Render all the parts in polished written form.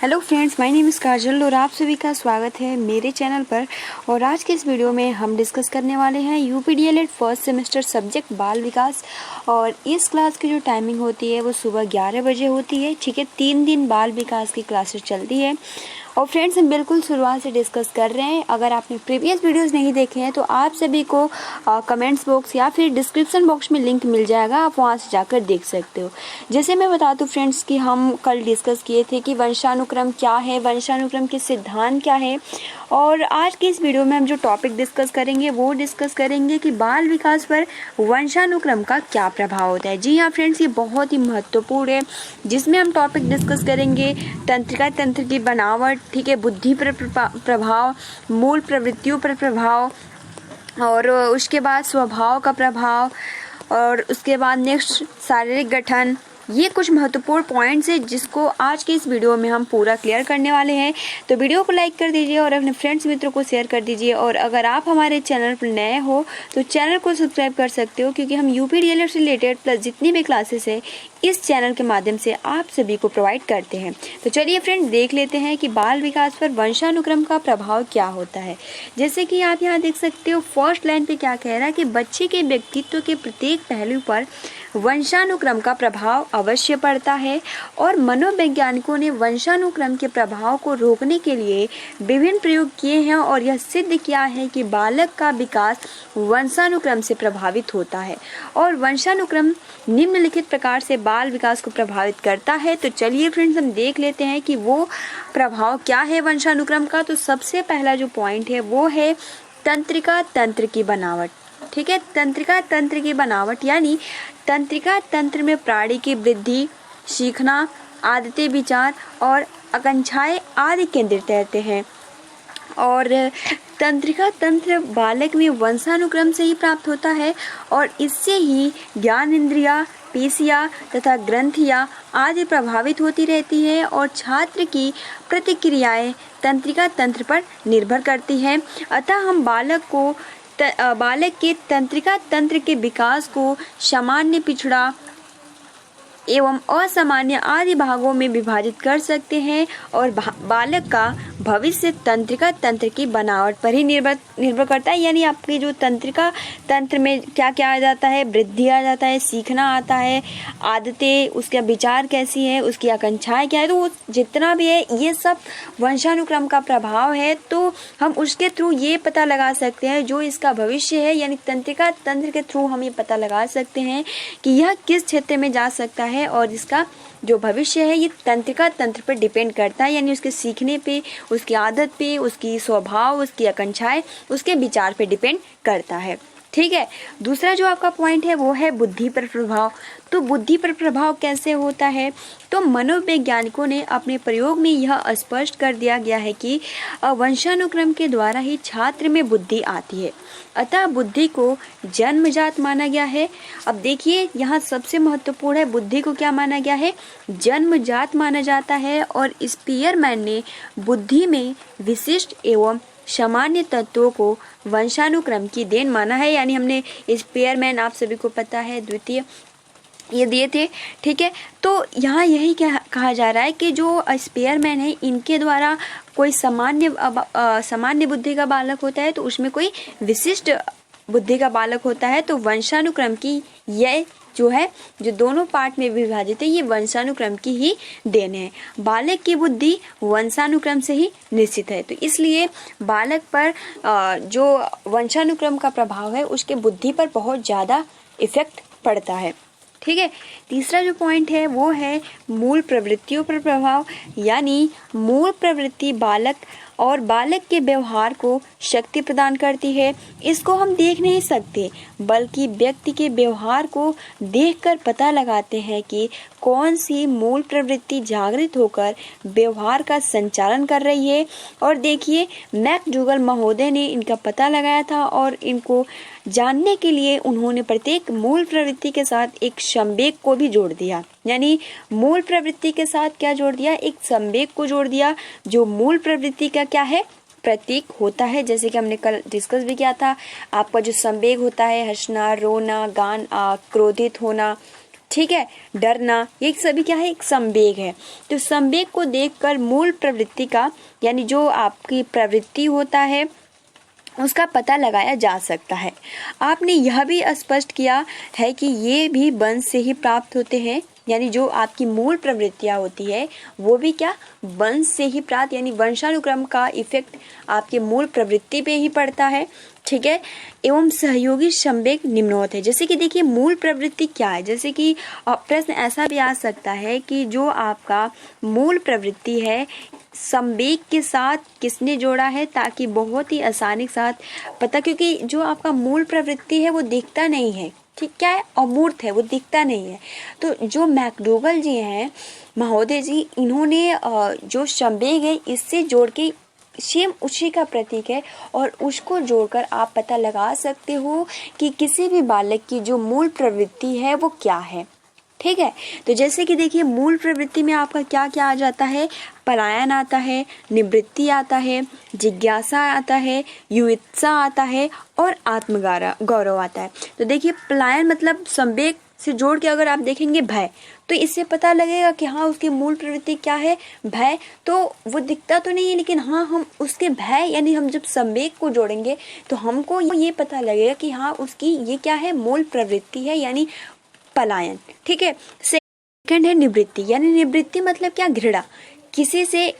Hello friends, my name is Kajal और आप सभी का स्वागत है मेरे चैनल पर। और आज के इस वीडियो में हम डिस्कस करने वाले हैं यूपीडीएलएड फर्स्ट सेमेस्टर सब्जेक्ट बाल विकास। और इस क्लास की जो टाइमिंग होती है वो सुबह 11 बजे होती है। ठीक है, 3 दिन बाल विकास की क्लासेस चलती है। और फ्रेंड्स, हम बिल्कुल शुरुआत से डिस्कस कर रहे हैं। अगर आपने प्रीवियस वीडियोस नहीं देखे हैं तो आप सभी को कमेंट्स बॉक्स या फिर डिस्क्रिप्शन बॉक्स में लिंक मिल जाएगा, आप वहां से जाकर देख सकते हो। जैसे मैं बता दूं फ्रेंड्स कि हम कल डिस्कस किए थे कि वंशानुक्रम क्या है, वंशानुक्रम के सिद्धांत क्या है। और आज की इस वीडियो में हम जो टॉपिक डिस्कस करेंगे वो डिस्कस करेंगे कि बाल विकास पर वंशानुक्रम का क्या प्रभाव होता है। जी हाँ फ्रेंड्स, ये बहुत ही महत्वपूर्ण है, जिसमें हम टॉपिक डिस्कस करेंगे तंत्रिका तंत्र की बनावट, ठीक है, बुद्धि पर प्रभाव, मूल प्रवृत्तियों पर प्रभाव, और उसके बाद स्वभाव का प्रभाव, और उसके बाद नेक्स्ट शारीरिक गठन। ये कुछ महत्वपूर्ण पॉइंट्स है जिसको आज के इस वीडियो में हम पूरा क्लियर करने वाले हैं। तो वीडियो को लाइक कर दीजिए और अपने फ्रेंड्स मित्रों को शेयर कर दीजिए। और अगर आप हमारे चैनल पर नए हो तो चैनल को सब्सक्राइब कर सकते हो, क्योंकि हम यूपीडीएलएड से रिलेटेड प्लस जितनी भी क्लासेस है इस चैनल के माध्यम से आप सभी को प्रोवाइड करते हैं। तो चलिए फ्रेंड्स, देख लेते हैं कि बाल विकास पर वंशानुक्रम का प्रभाव क्या होता है। जैसे कि आप यहाँ देख सकते हो, फर्स्ट लाइन पे क्या कह रहा है कि बच्चे के व्यक्तित्व के प्रत्येक पहलू पर वंशानुक्रम का प्रभाव अवश्य पड़ता है। और मनोवैज्ञानिकों ने वंशानुक्रम के प्रभाव को रोकने के लिए विभिन्न प्रयोग किए हैं और यह सिद्ध किया है कि बालक का विकास वंशानुक्रम से प्रभावित होता है। और वंशानुक्रम निम्नलिखित प्रकार से बाल विकास को प्रभावित करता है। तो चलिए फ्रेंड्स, हम देख लेते हैं कि वो प्रभाव क्या है वंशानुक्रम का। तो सबसे पहला जो पॉइंट है वो है तंत्रिका तंत्र की बनावट। ठीक है, तंत्रिका तंत्र की बनावट यानी तंत्रिका तंत्र में प्राणी की वृद्धि, सीखना, आदतें, विचार और आकांक्षाएं आदि केंद्रित रहते हैं। और तंत्रिका तंत्र बालक में वंशानुक्रम से ही प्राप्त होता है और इससे ही ज्ञान इंद्रिया, पेशियां तथा ग्रंथियां आदि प्रभावित होती रहती है। और छात्र की प्रतिक्रियाएं तंत्रिका तंत्र पर निर्भर करती हैं। अतः हम बालक के तंत्रिका तंत्र के विकास को सामान्य, पिछड़ा एवं असामान्य आदि भागों में विभाजित कर सकते हैं। और बालक का भविष्य तंत्रिका तंत्र की बनावट पर ही निर्भर करता है। यानी आपकी जो तंत्रिका तंत्र में क्या क्या आ जाता है, वृद्धि आ जाता है, सीखना आता है, आदतें, उसका विचार कैसी है, उसकी आकांक्षाएं क्या है, तो वो जितना भी है ये सब वंशानुक्रम का प्रभाव है। तो हम उसके थ्रू ये पता लगा सकते हैं जो इसका भविष्य है, यानी तंत्रिका तंत्र के थ्रू हम ये पता लगा सकते हैं कि यह किस क्षेत्र में जा सकता है। और इसका जो भविष्य है ये तंत्रिका तंत्र पर डिपेंड करता है, यानी उसके सीखने पे, उसकी आदत पे, उसकी स्वभाव, उसकी आकांक्षाएं, उसके विचार पे डिपेंड करता है। ठीक है, दूसरा जो आपका पॉइंट है वो है बुद्धि पर प्रभाव। तो बुद्धि पर प्रभाव कैसे होता है, तो मनोवैज्ञानिकों ने अपने प्रयोग में यह स्पष्ट कर दिया गया है कि वंशानुक्रम के द्वारा ही छात्र में बुद्धि आती है। अतः बुद्धि को जन्मजात माना गया है। अब देखिए, यहाँ सबसे महत्वपूर्ण है, बुद्धि को क्या माना गया है, जन्मजात माना जाता है। और स्पीयरमैन ने बुद्धि में विशिष्ट एवं सामान्य तत्वों को वंशानुक्रम की देन माना है। यानी हमने स्पीयरमैन, आप सभी को पता है, द्वितीय ये दिए थे। ठीक है, तो यहाँ यही कहा जा रहा है कि जो स्पीयरमैन है इनके द्वारा कोई सामान्य बुद्धि का बालक होता है तो उसमें कोई विशिष्ट बुद्धि का बालक होता है। तो वंशानुक्रम की यह जो है, जो दोनों पार्ट में विभाजित है, ये वंशानुक्रम की ही देन है। बालक की बुद्धि वंशानुक्रम से ही निश्चित है। तो इसलिए बालक पर जो वंशानुक्रम का प्रभाव है उसके बुद्धि पर बहुत ज़्यादा इफेक्ट पड़ता है। ठीक है, तीसरा जो पॉइंट है वो है मूल प्रवृत्तियों पर प्रभाव। यानी मूल प्रवृत्ति बालक और बालक के व्यवहार को शक्ति प्रदान करती है। इसको हम देख नहीं सकते, बल्कि व्यक्ति के व्यवहार को देखकर पता लगाते हैं कि कौन सी मूल प्रवृत्ति जागृत होकर व्यवहार का संचालन कर रही है। और देखिए, मैकडूगल महोदय ने इनका पता लगाया था और इनको जानने के लिए उन्होंने प्रत्येक मूल प्रवृत्ति के साथ एक संवेग को भी जोड़ दिया। यानी मूल प्रवृत्ति के साथ क्या जोड़ दिया, एक संवेग को जोड़ दिया, जो मूल प्रवृत्ति का क्या है, प्रतीक होता है। जैसे कि हमने कल डिस्कस भी किया था, आपका जो संवेग होता है, हंसना, रोना, क्रोधित होना, ठीक है, डरना, ये सभी क्या है, एक संवेग है। तो संवेग को देखकर मूल प्रवृत्ति का यानी जो आपकी प्रवृत्ति होता है उसका पता लगाया जा सकता है। आपने यह भी स्पष्ट किया है कि ये भी वंश से ही प्राप्त होते हैं, यानी जो आपकी मूल प्रवृत्तियाँ होती है वो भी क्या वंश से ही प्राप्त, यानी वंशानुक्रम का इफेक्ट आपके मूल प्रवृत्ति पे ही पड़ता है। ठीक है, एवं सहयोगी संवेग निम्नोक्त है। जैसे कि देखिए मूल प्रवृत्ति क्या है, जैसे कि प्रश्न ऐसा भी आ सकता है कि जो आपका मूल प्रवृत्ति है संवेग के साथ किसने जोड़ा है, ताकि बहुत ही आसानी के साथ पता, क्योंकि जो आपका मूल प्रवृत्ति है वो दिखता नहीं है, ठीक क्या है, अमूर्त है, वो दिखता नहीं है। तो जो मैकडोगल जी हैं महोदय जी, इन्होंने जो संवेग है इससे जोड़ के सेम उसी का प्रतीक है और उसको जोड़कर आप पता लगा सकते हो कि किसी भी बालक की जो मूल प्रवृत्ति है वो क्या है। ठीक है, तो जैसे कि देखिए मूल प्रवृत्ति में आपका क्या क्या आ जाता है, पलायन आता है, निवृत्ति आता है, जिज्ञासा आता है, युत्सा आता है और आत्मगौरव आता है। तो देखिए पलायन मतलब संवेग से जोड़ के अगर आप देखेंगे भय, तो इससे पता लगेगा कि हाँ उसकी मूल प्रवृत्ति क्या है, भय। तो वो दिखता तो नहीं है लेकिन हाँ हम उसके भय यानी हम जब संवेग को जोड़ेंगे तो हमको ये पता लगेगा कि हाँ उसकी ये क्या है, मूल प्रवृत्ति है यानी पलायन। ठीक है, सेकंड है निवृत्ति, यानी निवृत्ति मतलब क्या, घृणा, किसी से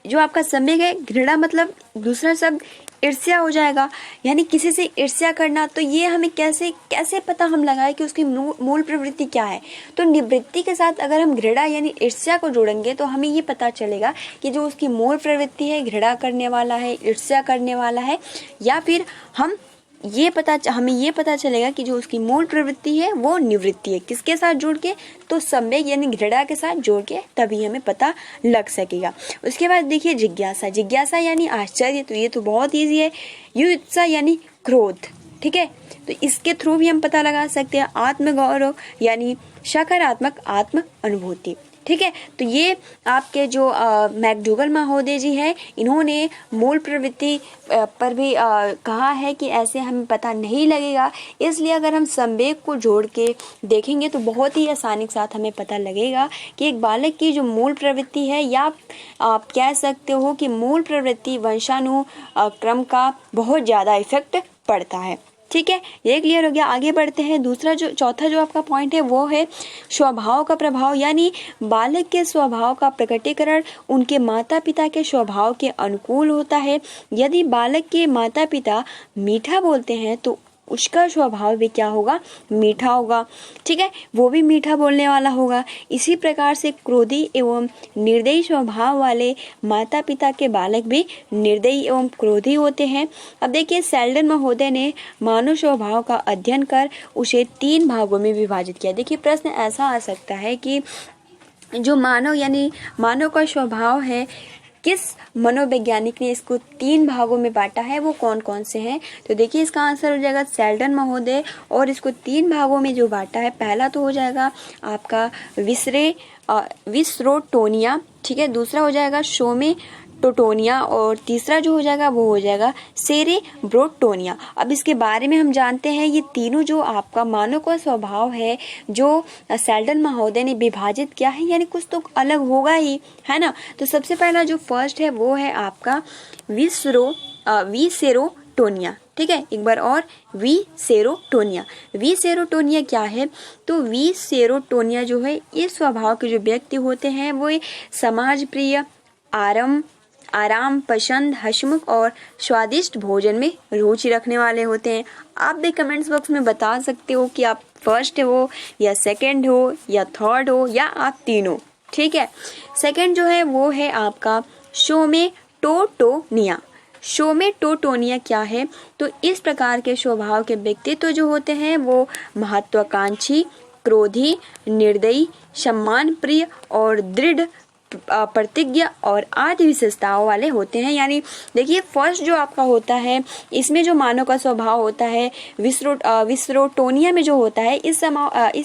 जो आपका संवेग है, घृणा मतलब दूसरा शब्द ईर्ष्या हो जाएगा, यानी किसी से ईर्ष्या करना। तो ये हमें कैसे पता हम लगाए कि उसकी मूल प्रवृत्ति क्या है। तो निवृत्ति के साथ अगर हम घृणा यानी ईर्ष्या को जोड़ेंगे तो हमें ये पता चलेगा कि जो उसकी मूल प्रवृत्ति है घृणा करने वाला है, ईर्ष्या करने वाला है, या फिर हमें ये पता चलेगा कि जो उसकी मूल प्रवृत्ति है वो निवृत्ति है। किसके साथ जोड़ के, तो संवेग यानी घृणा के साथ जोड़ के, तभी हमें पता लग सकेगा। उसके बाद देखिए जिज्ञासा यानी आश्चर्य, तो ये तो बहुत ईजी है। युत्सा यानी क्रोध, ठीक है, तो इसके थ्रू भी हम पता लगा सकते हैं। आत्मगौरव यानी सकारात्मक आत्म अनुभूति। ठीक है, तो ये आपके जो मैकडोगल महोदय जी हैं, इन्होंने मूल प्रवृत्ति पर भी कहा है कि ऐसे हमें पता नहीं लगेगा, इसलिए अगर हम संवेग को जोड़ के देखेंगे तो बहुत ही आसानी के साथ हमें पता लगेगा कि एक बालक की जो मूल प्रवृत्ति है, या आप कह सकते हो कि मूल प्रवृत्ति वंशानुक्रम का बहुत ज़्यादा इफेक्ट पड़ता है। ठीक है, ये क्लियर हो गया। आगे बढ़ते हैं। चौथा जो आपका पॉइंट है वो है स्वभाव का प्रभाव, यानी बालक के स्वभाव का प्रकटीकरण उनके माता पिता के स्वभाव के अनुकूल होता है। यदि बालक के माता पिता मीठा बोलते हैं तो उसका स्वभाव भी क्या होगा, मीठा होगा। ठीक है, वो भी मीठा बोलने वाला होगा। इसी प्रकार से क्रोधी एवं निर्दयी स्वभाव वाले माता पिता के बालक भी निर्दयी एवं क्रोधी होते हैं। अब देखिए सेल्डन महोदय ने मानव स्वभाव का अध्ययन कर उसे 3 भागों में विभाजित किया। देखिए प्रश्न ऐसा आ सकता है कि जो मानव का स्वभाव है, किस मनोवैज्ञानिक ने इसको 3 भागों में बांटा है, वो कौन कौन से हैं। तो देखिए इसका आंसर हो जाएगा सेल्डन महोदय, और इसको 3 भागों में जो बांटा है, पहला तो हो जाएगा आपका विस्रोटोनिया, ठीक है, दूसरा हो जाएगा टोटोनिया, और तीसरा जो हो जाएगा वो हो जाएगा सेरेब्रोटोनिया। अब इसके बारे में हम जानते हैं, ये तीनों जो आपका मानव का स्वभाव है जो सेल्डन महोदय ने विभाजित किया है, यानी कुछ तो अलग होगा ही, है ना। तो सबसे पहला जो फर्स्ट है वो है आपका विसेरोटोनिया। ठीक है, एक बार और, विसेरोटोनिया क्या है, तो विसेरोटोनिया जो है, इस स्वभाव के जो व्यक्ति होते हैं वो समाज प्रिय, आराम पसंद, हंसमुख और स्वादिष्ट भोजन में रुचि रखने वाले होते हैं। आप भी कमेंट्स बॉक्स में बता सकते हो कि आप फर्स्ट हो या सेकंड हो या थर्ड हो या आप तीनों। ठीक है, सेकंड जो है वो है आपका सोमेटोटोनिया क्या है, तो इस प्रकार के स्वभाव के व्यक्तित्व जो होते हैं वो महत्वाकांक्षी, क्रोधी, निर्दयी, सम्मान प्रिय और दृढ़ प्रतिज्ञा और आदि विशेषताओं वाले होते हैं। यानी देखिए फर्स्ट जो आपका होता है, इसमें जो मानव का स्वभाव होता है, विस्रोटोनिया में जो होता है, इस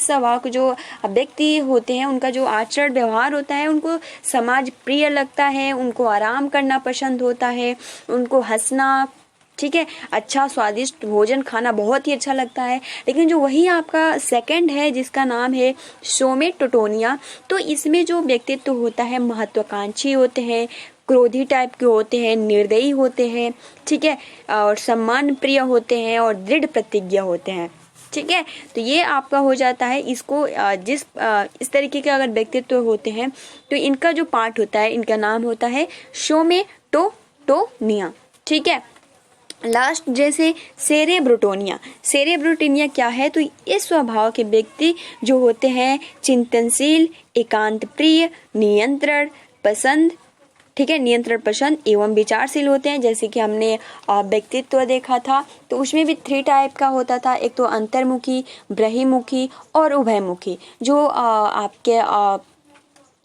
स्वभाव के जो व्यक्ति होते हैं उनका जो आचरण व्यवहार होता है, उनको समाज प्रिय लगता है, उनको आराम करना पसंद होता है, उनको हंसना, ठीक है, अच्छा स्वादिष्ट भोजन खाना बहुत ही अच्छा लगता है। लेकिन जो वही आपका सेकंड है जिसका नाम है सोमेटोटोनिया, तो इसमें जो व्यक्तित्व होता है महत्वाकांक्षी होते हैं, क्रोधी टाइप के होते हैं, निर्दयी होते हैं, ठीक है, और सम्मान प्रिय होते हैं और दृढ़ प्रतिज्ञा होते हैं। ठीक है, तो ये आपका हो जाता है। इसको इस तरीके के अगर व्यक्तित्व होते हैं तो इनका जो पार्ट होता है इनका नाम होता है सोमेटोटोनिया। ठीक है, लास्ट जैसे सेरेब्रोटोनिया। सेरेब्रोटोनिया क्या है, तो इस स्वभाव के व्यक्ति जो होते हैं चिंतनशील, एकांत प्रिय, नियंत्रण पसंद, ठीक है, नियंत्रण पसंद एवं विचारशील होते हैं। जैसे कि हमने व्यक्तित्व देखा था तो उसमें भी 3 टाइप का होता था, एक तो अंतर्मुखी, बहिर्मुखी और उभयमुखी। जो आपके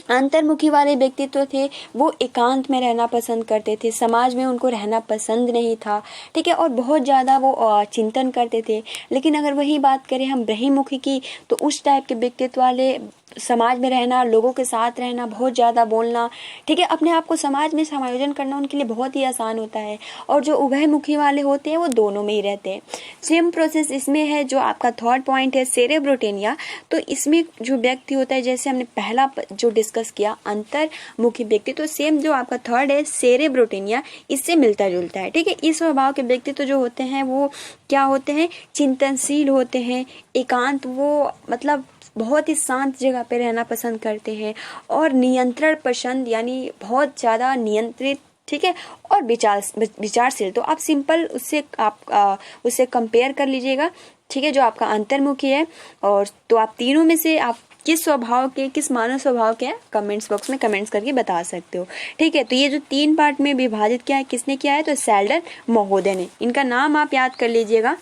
अंतर्मुखी वाले व्यक्तित्व थे वो एकांत में रहना पसंद करते थे, समाज में उनको रहना पसंद नहीं था, ठीक है, और बहुत ज़्यादा वो चिंतन करते थे। लेकिन अगर वही बात करें हम बहिर्मुखी की, तो उस टाइप के व्यक्तित्व वाले समाज में रहना, लोगों के साथ रहना, बहुत ज़्यादा बोलना, ठीक है, अपने आप को समाज में समायोजन करना उनके लिए बहुत ही आसान होता है। और जो उभयमुखी वाले होते हैं वो दोनों में ही रहते हैं। सेम प्रोसेस इसमें है। जो आपका थर्ड पॉइंट है सेरेब्रोटोनिया, तो इसमें जो व्यक्ति होता है, जैसे हमने पहला जो डिस्कस किया अंतर्मुखी व्यक्ति, तो सेम जो आपका थर्ड है सेरेब्रोटोनिया इससे मिलता जुलता है। ठीक है, इस स्वभाव के व्यक्ति तो जो होते हैं वो क्या होते हैं, चिंतनशील होते हैं, एकांत, वो मतलब बहुत ही शांत जगह पे रहना पसंद करते हैं, और नियंत्रण पसंद यानी बहुत ज़्यादा नियंत्रित, ठीक है, और विचारशील। तो आप सिंपल उससे कंपेयर कर लीजिएगा, ठीक है, जो आपका अंतर्मुखी है। और तो आप तीनों में से आप किस स्वभाव के, किस मानव स्वभाव के हैं, कमेंट्स बॉक्स में कमेंट्स करके बता सकते हो। ठीक है, तो ये जो 3 पार्ट में विभाजित किया है किसने किया है, तो सेल्डन महोदय ने। इनका नाम आप याद कर लीजिएगा,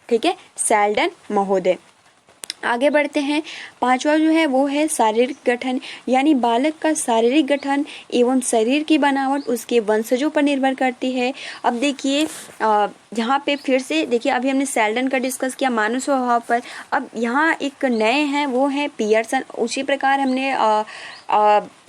ठीक है, सेल्डन महोदय। आगे बढ़ते हैं। 5वां जो है वो है शारीरिक गठन, यानी बालक का शारीरिक गठन एवं शरीर की बनावट उसके वंशजों पर निर्भर करती है। अब देखिए यहाँ पे फिर से देखिए, अभी हमने सेल्डन का डिस्कस किया मानव स्वभाव पर, अब यहाँ एक नए हैं वो है पियर्सन। उसी प्रकार हमने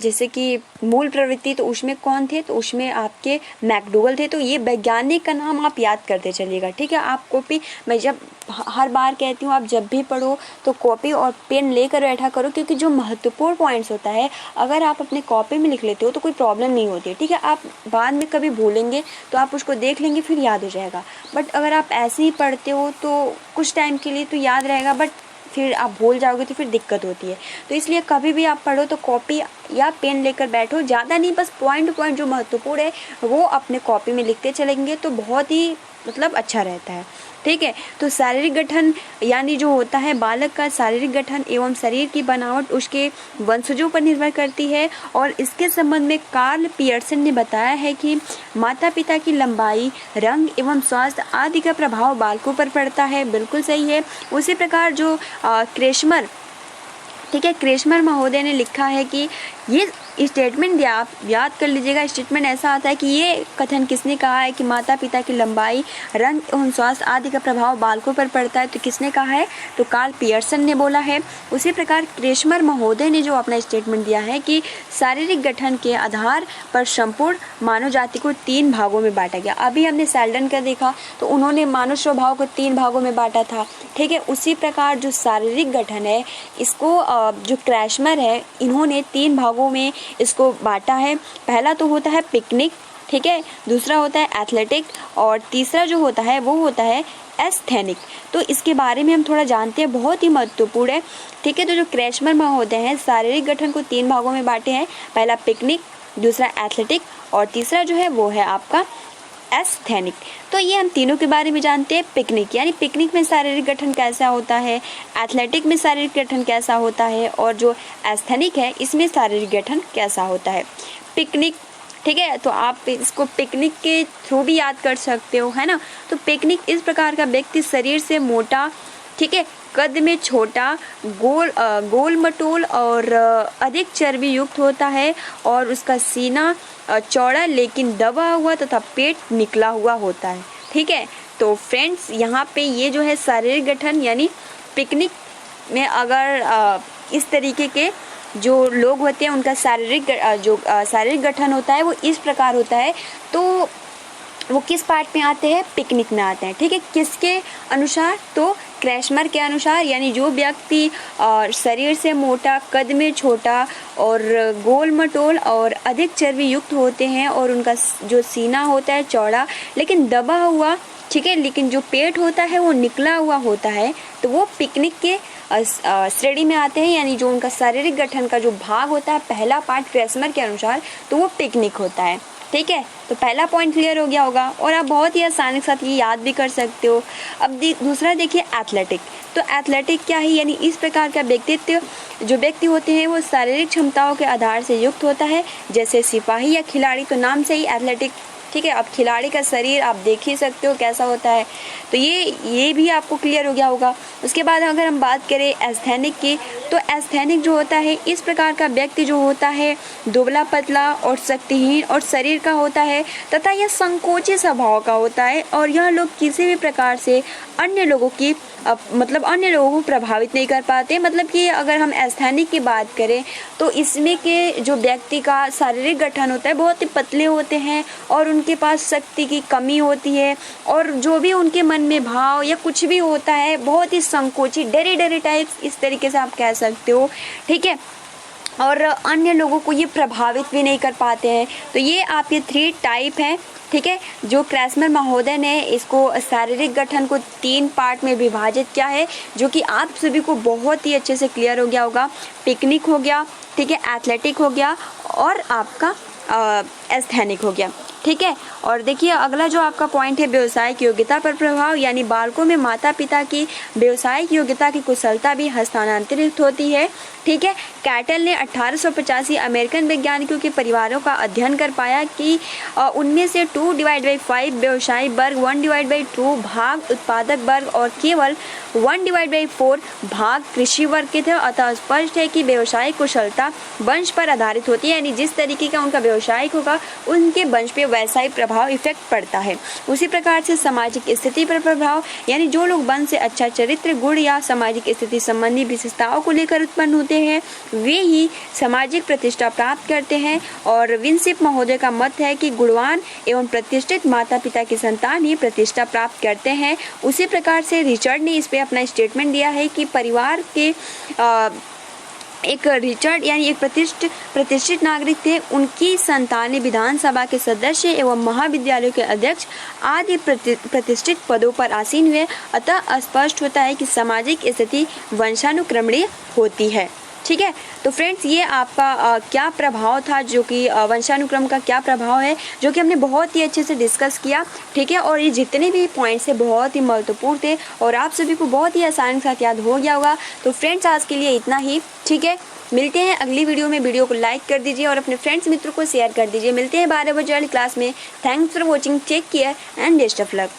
जैसे कि मूल प्रवृत्ति, तो उसमें कौन थे, तो उसमें आपके मैकडूगल थे। तो ये वैज्ञानिक का नाम आप याद करते चलिएगा, ठीक है। आप कॉपी, मैं जब हर बार कहती हूँ आप जब भी पढ़ो तो कॉपी और पेन लेकर बैठा करो, क्योंकि जो महत्वपूर्ण पॉइंट्स होता है अगर आप अपने कॉपी में लिख लेते हो तो कोई प्रॉब्लम नहीं होती है, ठीक है। आप बाद में कभी भूलेंगे तो आप उसको देख लेंगे, फिर याद हो जाएगा। बट अगर आप ऐसे ही पढ़ते हो तो कुछ टाइम के लिए तो याद रहेगा, बट फिर आप भूल जाओगे तो फिर दिक्कत होती है। तो इसलिए कभी भी आप पढ़ो तो कॉपी या पेन लेकर बैठो, ज़्यादा नहीं, बस पॉइंट टू पॉइंट जो महत्वपूर्ण है वो अपने कॉपी में लिखते चलेंगे तो बहुत ही मतलब अच्छा रहता है, ठीक है। तो शारीरिक गठन यानी जो होता है बालक का शारीरिक गठन एवं शरीर की बनावट उसके वंशजों पर निर्भर करती है। और इसके संबंध में कार्ल पियर्सन ने बताया है कि माता पिता की लंबाई, रंग एवं स्वास्थ्य आदि का प्रभाव बालकों पर पड़ता है। बिल्कुल सही है। उसी प्रकार जो क्रेशमर, ठीक है, क्रेशमर महोदय ने लिखा है कि ये स्टेटमेंट आप याद कर लीजिएगा। स्टेटमेंट ऐसा आता है कि ये कथन किसने कहा है कि माता पिता की लंबाई, रंग एवं स्वास्थ्य आदि का प्रभाव बालकों पर पड़ता है, तो किसने कहा है, तो कार्ल पियर्सन ने बोला है। उसी प्रकार क्रेशमर महोदय ने जो अपना स्टेटमेंट दिया है कि शारीरिक गठन के आधार पर संपूर्ण मानव जाति को 3 भागों में बांटा गया। अभी हमने सेल्डन का देखा तो उन्होंने मानव स्वभाव को 3 भागों में बांटा था, ठीक है। उसी प्रकार जो शारीरिक गठन है इसको जो क्रेशमर है इन्होंने 3 भागों में इसको बांटा है। पहला तो होता है पिकनिक, ठीक है, दूसरा होता है एथलेटिक और तीसरा जो होता है वो होता है एस्थेनिक। तो इसके बारे में हम थोड़ा जानते हैं, बहुत ही महत्वपूर्ण है, ठीक है। तो जो क्रेशमर महोदय हैं शारीरिक गठन को 3 भागों में बांटे हैं, पहला पिकनिक, दूसरा एथलेटिक और तीसरा जो है वो है आपका एस्थेनिक। तो ये हम तीनों के बारे में जानते हैं। पिकनिक यानी पिकनिक में शारीरिक गठन कैसा होता है, एथलेटिक में शारीरिक गठन कैसा होता है और जो एस्थेनिक है इसमें शारीरिक गठन कैसा होता है। पिकनिक, ठीक है, तो आप इसको पिकनिक के थ्रू भी याद कर सकते हो, है ना। तो पिकनिक इस प्रकार का व्यक्ति शरीर से मोटा, ठीक है, कद में छोटा, गोल मटोल और अधिक चर्बी युक्त होता है और उसका सीना चौड़ा लेकिन दबा हुआ तथा पेट निकला हुआ होता है, ठीक है। तो फ्रेंड्स यहाँ पे ये जो है शारीरिक गठन यानी पिकनिक में अगर इस तरीके के जो लोग होते हैं उनका शारीरिक गठन होता है वो इस प्रकार होता है। तो वो किस पार्ट में आते हैं, पिकनिक में आते हैं। ठीक है, किसके अनुसार, तो क्रैस्मर के अनुसार, यानी जो व्यक्ति शरीर से मोटा, कद में छोटा और गोल मटोल और अधिक चर्बी युक्त होते हैं और उनका जो सीना होता है चौड़ा लेकिन दबा हुआ, ठीक है, लेकिन जो पेट होता है वो निकला हुआ होता है, तो वो पिकनिक के श्रेणी में आते हैं। यानी जो उनका शारीरिक गठन का जो भाग होता है, पहला पार्ट क्रैस्मर के अनुसार, तो वो पिकनिक होता है। ठीक है, तो पहला पॉइंट क्लियर हो गया होगा और आप बहुत ही आसानी के साथ ये याद भी कर सकते हो। अब दूसरा देखिए एथलेटिक। तो एथलेटिक क्या है, यानी इस प्रकार का व्यक्तित्व जो व्यक्ति होते हैं वो शारीरिक क्षमताओं के आधार से युक्त होता है, जैसे सिपाही या खिलाड़ी। तो नाम से ही एथलेटिक, ठीक है। अब खिलाड़ी का शरीर आप देख ही सकते हो कैसा होता है, तो ये भी आपको क्लियर हो गया होगा। उसके बाद अगर हम बात करें एस्थेनिक की, तो एस्थेनिक जो होता है, इस प्रकार का व्यक्ति जो होता है दुबला पतला और शक्तिहीन और शरीर का होता है तथा यह संकोची स्वभाव का होता है और यह लोग किसी भी प्रकार से अन्य लोगों की अन्य लोगों को प्रभावित नहीं कर पाते। मतलब कि अगर हम एस्थेनिक की बात करें तो इसमें के जो व्यक्ति का शारीरिक गठन होता है बहुत ही पतले होते हैं और उनके पास शक्ति की कमी होती है और जो भी उनके मन में भाव या कुछ भी होता है बहुत ही संकोची, डरे डरे टाइप, इस तरीके से आप कह सकते हो। ठीक है, और अन्य लोगों को ये प्रभावित भी नहीं कर पाते हैं। तो ये आपके 3 टाइप हैं। ठीक है, जो क्रैस्मर महोदय ने इसको शारीरिक गठन को 3 पार्ट में विभाजित किया है, जो कि आप सभी को बहुत ही अच्छे से क्लियर हो गया होगा। पिकनिक हो गया, ठीक है, एथलेटिक हो गया और आपका एस्थेनिक हो गया। ठीक है, और देखिए अगला जो आपका पॉइंट है व्यावसायिक योग्यता पर प्रभाव, यानी बालकों में माता पिता की व्यावसायिक योग्यता की कुशलता भी हस्तांतरित होती है। ठीक है, कैटल ने 1885 अमेरिकन वैज्ञानिकों के परिवारों का अध्ययन कर पाया कि उनमें से 2/5 व्यवसायी वर्ग, 1/2 भाग उत्पादक वर्ग और केवल 1/4 भाग कृषि वर्ग के थे। अतः स्पष्ट है कि व्यवसायिक कुशलता वंश पर आधारित होती है, यानी जिस तरीके का उनका व्यवसायिक होगा उनके वंश पे वैसा ही प्रभाव इफेक्ट पड़ता है। उसी प्रकार से सामाजिक स्थिति पर प्रभाव, यानी जो लोग वंश से अच्छा चरित्र गुण या सामाजिक स्थिति संबंधी विशेषताओं को लेकर उत्पन्न होते हैं वे ही सामाजिक प्रतिष्ठा प्राप्त करते हैं। और विंसिप महोदय का मत है कि गुणवान एवं प्रतिष्ठित माता पिता की संतान ही प्रतिष्ठा प्राप्त करते हैं। उसी प्रकार से रिचर्ड ने इस पे अपना स्टेटमेंट दिया है कि परिवार के एक रिचर्ड यानी एक प्रतिष्ठित नागरिक थे, उनकी संतानें विधानसभा के सदस्य एवं महाविद्यालयों के अध्यक्ष आदि प्रतिष्ठित पदों पर आसीन हुए। अतः स्पष्ट होता है कि सामाजिक स्थिति वंशानुक्रमणीय होती है। ठीक है, तो फ्रेंड्स ये आपका क्या प्रभाव था, जो कि वंशानुक्रम का क्या प्रभाव है, जो कि हमने बहुत ही अच्छे से डिस्कस किया। ठीक है, और ये जितने भी पॉइंट्स है बहुत ही महत्वपूर्ण थे और आप सभी को बहुत ही आसानी के साथ याद हो गया होगा। तो फ्रेंड्स आज के लिए इतना ही। ठीक है, मिलते हैं अगली वीडियो में। वीडियो को लाइक कर दीजिए और अपने फ्रेंड्स मित्रों को शेयर कर दीजिए। मिलते हैं 12 बजे वाली क्लास में। Thanks for watching, take care and best of luck.